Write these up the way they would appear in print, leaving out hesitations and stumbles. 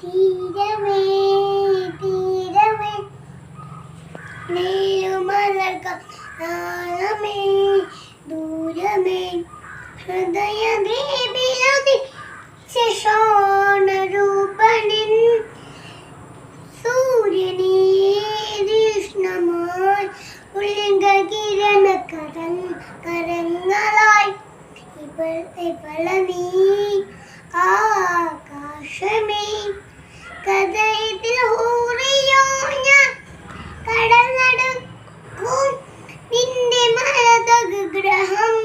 തീരമേ തീരമേ നീലുമലർക്കമേ ദൂരമേ ഹൃദയദീപിലോദിശോണരൂപനിൻ സൂര്യനീ തീഷ്ണമായി ഉൽഗകിരണ കരങ്ങളായി ഇവള നീ ആകാശമേ കഥയിൽ ഹൂറിയോ ഞാൻ കടന്നടുക്കും നിന്റെ മരതഗ്രഹം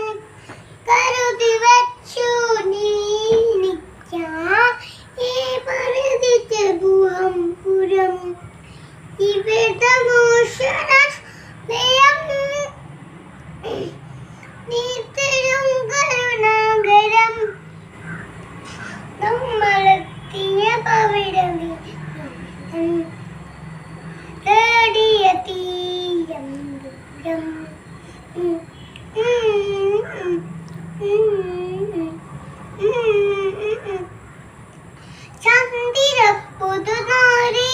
കരുതി വച്ചു നീ പരിധിച്ച ഗുഹം പുരം ഇവിടമോഷണ നീത്തരും കരുണാകരം നമ്മളെത്തിയ പവിടമേ തേടിയ തീരം ദൂരം ചന്ദിര പുതുനാരി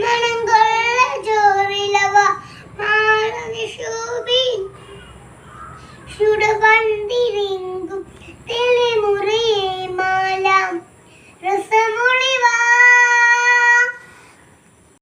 മണങ്കൊള്ള ജോറിലവ മാളവിശോഭി ചുടവണ്ടിരിങ്കും തെളിമുറി